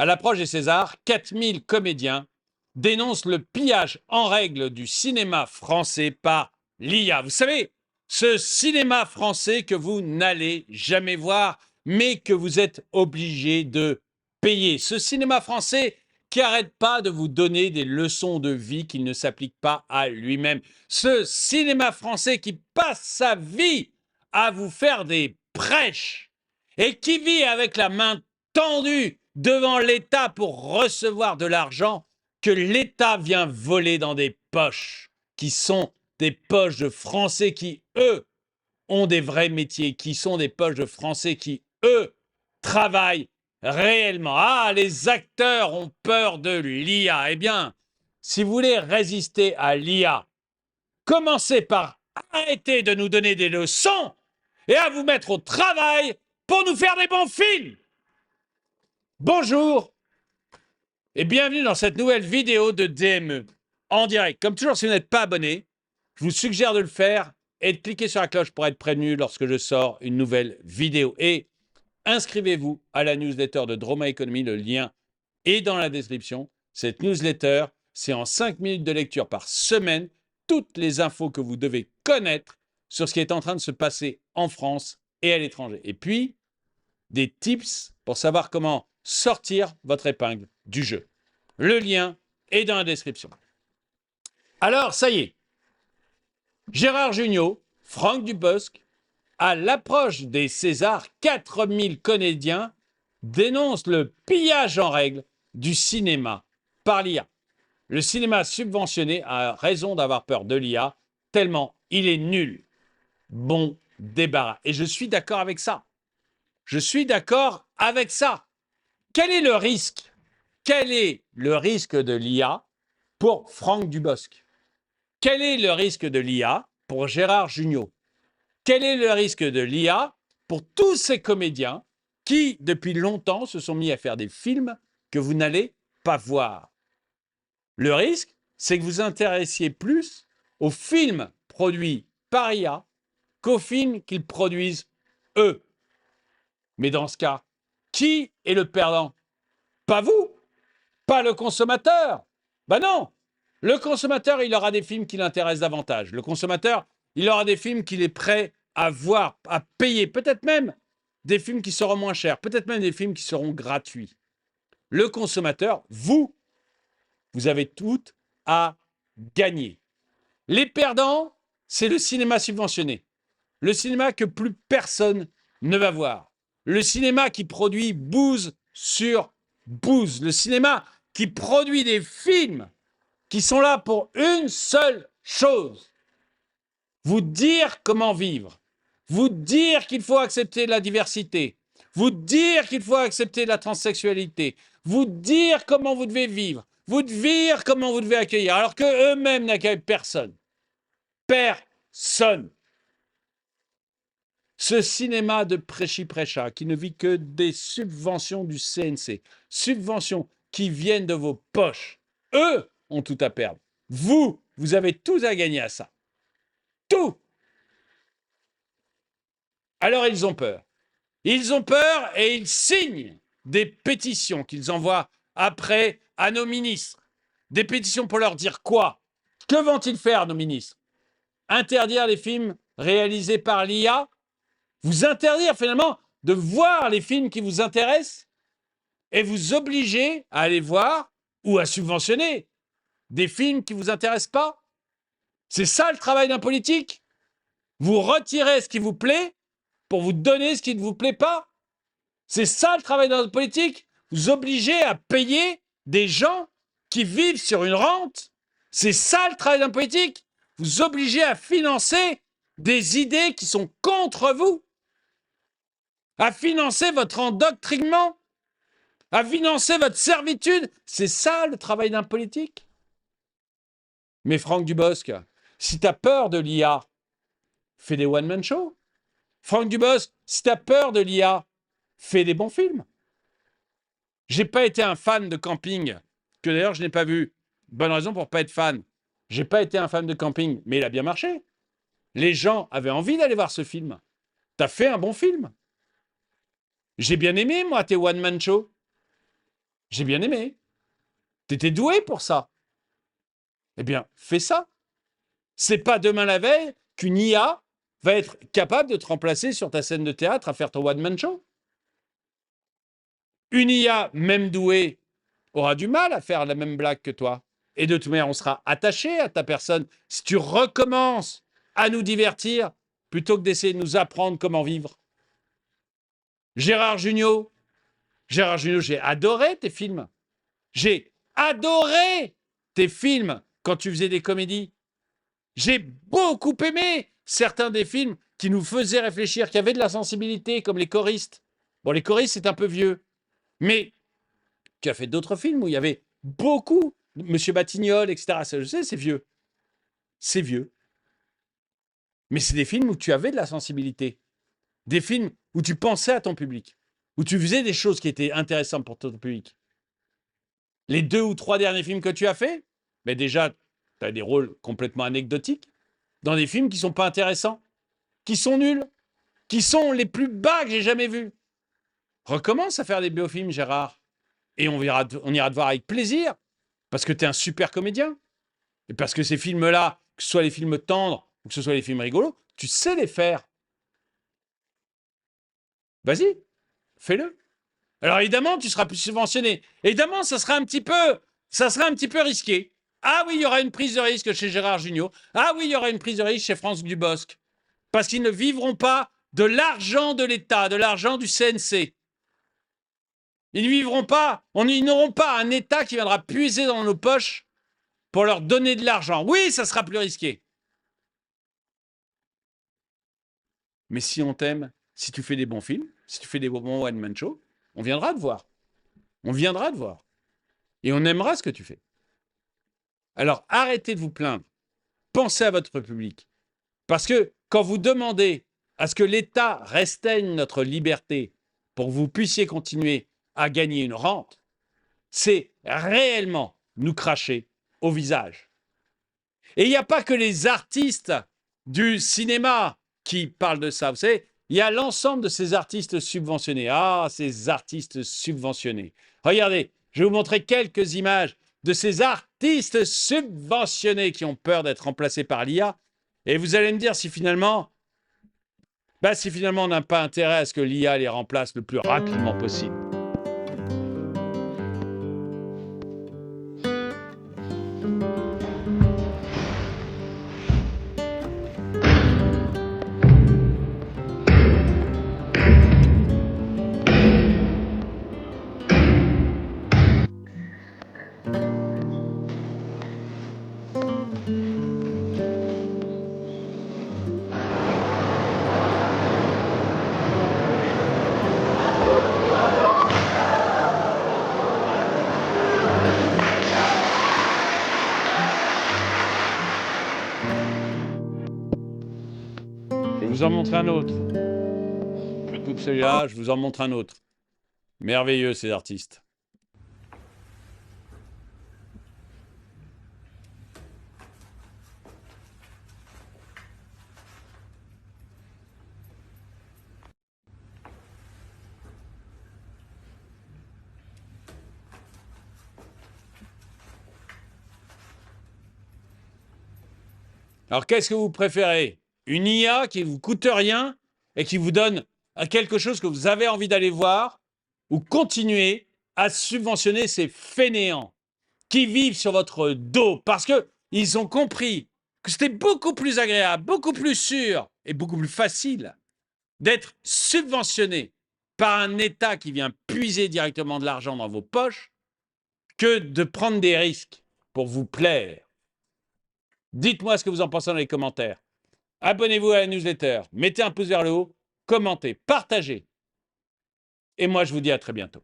À l'approche des Césars, 4000 comédiens dénoncent le pillage en règle du cinéma français par l'IA. Vous savez, ce cinéma français que vous n'allez jamais voir, mais que vous êtes obligé de payer. Ce cinéma français qui n'arrête pas de vous donner des leçons de vie qu'il ne s'applique pas à lui-même. Ce cinéma français qui passe sa vie à vous faire des prêches et qui vit avec la main tendue devant l'État pour recevoir de l'argent que l'État vient voler dans des poches qui sont des poches de Français qui, eux, ont des vrais métiers, qui sont des poches de Français qui, eux, travaillent réellement. Ah, les acteurs ont peur de l'IA. Eh bien, si vous voulez résister à l'IA, commencez par arrêter de nous donner des leçons et à vous mettre au travail pour nous faire des bons films. Bonjour et bienvenue dans cette nouvelle vidéo de DME en direct. Comme toujours, si vous n'êtes pas abonné, je vous suggère de le faire et de cliquer sur la cloche pour être prévenu lorsque je sors une nouvelle vidéo. Et inscrivez-vous à la newsletter de Droma Economy, le lien est dans la description. Cette newsletter, c'est en 5 minutes de lecture par semaine, toutes les infos que vous devez connaître sur ce qui est en train de se passer en France et à l'étranger. Et puis, des tips pour savoir comment sortir votre épingle du jeu. Le lien est dans la description. Alors, ça y est, Gérard Jugnot, Franck Dubosc, à l'approche des Césars, 4000 comédiens dénoncent le pillage en règle du cinéma par l'IA. Le cinéma subventionné a raison d'avoir peur de l'IA, tellement il est nul. Bon débarras. Et je suis d'accord avec ça. Je suis d'accord avec ça. Quel est le risque? Quel est le risque de l'IA pour Franck Dubosc? Quel est le risque de l'IA pour Gérard Jugnot? Quel est le risque de l'IA pour tous ces comédiens qui, depuis longtemps, se sont mis à faire des films que vous n'allez pas voir? Le risque, c'est que vous intéressiez plus aux films produits par IA qu'aux films qu'ils produisent eux. Mais dans ce cas, qui est le perdant? Pas vous, pas le consommateur. Ben non, le consommateur, il aura des films qui l'intéressent davantage. Le consommateur, il aura des films qu'il est prêt à voir, à payer, peut-être même des films qui seront moins chers, peut-être même des films qui seront gratuits. Le consommateur, vous avez tout à gagner. Les perdants, c'est le cinéma subventionné. Le cinéma que plus personne ne va voir. Le cinéma qui produit bouse sur bouse. Le cinéma qui produit des films qui sont là pour une seule chose. Vous dire comment vivre. Vous dire qu'il faut accepter la diversité. Vous dire qu'il faut accepter la transsexualité. Vous dire comment vous devez vivre. Vous dire comment vous devez accueillir. Alors qu'eux-mêmes n'accueillent personne. Personne. Ce cinéma de prêchi-prêcha qui ne vit que des subventions du CNC, subventions qui viennent de vos poches, eux ont tout à perdre. Vous avez tout à gagner à ça. Tout. Alors ils ont peur. Ils ont peur et ils signent des pétitions qu'ils envoient après à nos ministres. Des pétitions pour leur dire quoi? Que vont-ils faire, nos ministres? Interdire les films réalisés par l'IA? Vous interdire finalement de voir les films qui vous intéressent et vous obliger à aller voir ou à subventionner des films qui ne vous intéressent pas? C'est ça le travail d'un politique? Vous retirez ce qui vous plaît pour vous donner ce qui ne vous plaît pas? C'est ça le travail d'un politique? Vous obligez à payer des gens qui vivent sur une rente? C'est ça le travail d'un politique? Vous obligez à financer des idées qui sont contre vous? À financer votre endoctrinement? À financer votre servitude? C'est ça le travail d'un politique? Mais Franck Dubosc, si tu as peur de l'IA, fais des one-man shows. Franck Dubosc, si tu as peur de l'IA, fais des bons films. J'ai pas été un fan de camping, que d'ailleurs je n'ai pas vu. Bonne raison pour pas être fan. J'ai pas été un fan de camping, mais il a bien marché. Les gens avaient envie d'aller voir ce film. Tu as fait un bon film. J'ai bien aimé, moi, tes one-man shows. J'ai bien aimé. Tu étais doué pour ça. Eh bien, fais ça. C'est pas demain la veille qu'une IA va être capable de te remplacer sur ta scène de théâtre à faire ton one-man show. Une IA, même douée, aura du mal à faire la même blague que toi. Et de toute manière, on sera attaché à ta personne si tu recommences à nous divertir plutôt que d'essayer de nous apprendre comment vivre. Gérard Jugnot, j'ai adoré tes films. J'ai adoré tes films quand tu faisais des comédies. J'ai beaucoup aimé certains des films qui nous faisaient réfléchir, qui avaient de la sensibilité, comme Les Choristes. Bon, Les Choristes, c'est un peu vieux. Mais tu as fait d'autres films où il y avait beaucoup, Monsieur Batignolles, etc. Ça, je sais, c'est vieux. C'est vieux. Mais c'est des films où tu avais de la sensibilité. Des films où tu pensais à ton public. Où tu faisais des choses qui étaient intéressantes pour ton public. Les 2 ou 3 derniers films que tu as faits, ben déjà, tu as des rôles complètement anecdotiques dans des films qui ne sont pas intéressants, qui sont nuls, qui sont les plus bas que j'ai jamais vus. Recommence à faire des biofilms, Gérard. Et on ira te voir avec plaisir, parce que tu es un super comédien. Et parce que ces films-là, que ce soit les films tendres ou que ce soit les films rigolos, tu sais les faire. Vas-y, fais-le. Alors évidemment, tu seras plus subventionné. Évidemment, ça sera un petit peu risqué. Ah oui, il y aura une prise de risque chez Gérard Jugnot. Ah oui, il y aura une prise de risque chez France Dubosc. Parce qu'ils ne vivront pas de l'argent de l'État, de l'argent du CNC. Ils ne vivront pas, ils n'auront pas un État qui viendra puiser dans nos poches pour leur donner de l'argent. Oui, ça sera plus risqué. Mais si on t'aime, si tu fais des bons films, si tu fais des bons one-man show, on viendra te voir. On viendra te voir. Et on aimera ce que tu fais. Alors arrêtez de vous plaindre. Pensez à votre public. Parce que quand vous demandez à ce que l'État restreigne notre liberté pour que vous puissiez continuer à gagner une rente, c'est réellement nous cracher au visage. Et il n'y a pas que les artistes du cinéma qui parlent de ça. Vous savez, il y a l'ensemble de ces artistes subventionnés. Ah, ces artistes subventionnés. Regardez, je vais vous montrer quelques images de ces artistes subventionnés qui ont peur d'être remplacés par l'IA. Et vous allez me dire si finalement on n'a pas intérêt à ce que l'IA les remplace le plus rapidement possible. Je vous en montre un autre. Je coupe celui-là, je vous en montre un autre. Merveilleux, ces artistes. Alors, qu'est-ce que vous préférez? Une IA qui ne vous coûte rien et qui vous donne quelque chose que vous avez envie d'aller voir, ou continuer à subventionner ces fainéants qui vivent sur votre dos parce qu'ils ont compris que c'était beaucoup plus agréable, beaucoup plus sûr et beaucoup plus facile d'être subventionné par un État qui vient puiser directement de l'argent dans vos poches que de prendre des risques pour vous plaire. Dites-moi ce que vous en pensez dans les commentaires. Abonnez-vous à la newsletter, mettez un pouce vers le haut, commentez, partagez. Et moi, je vous dis à très bientôt.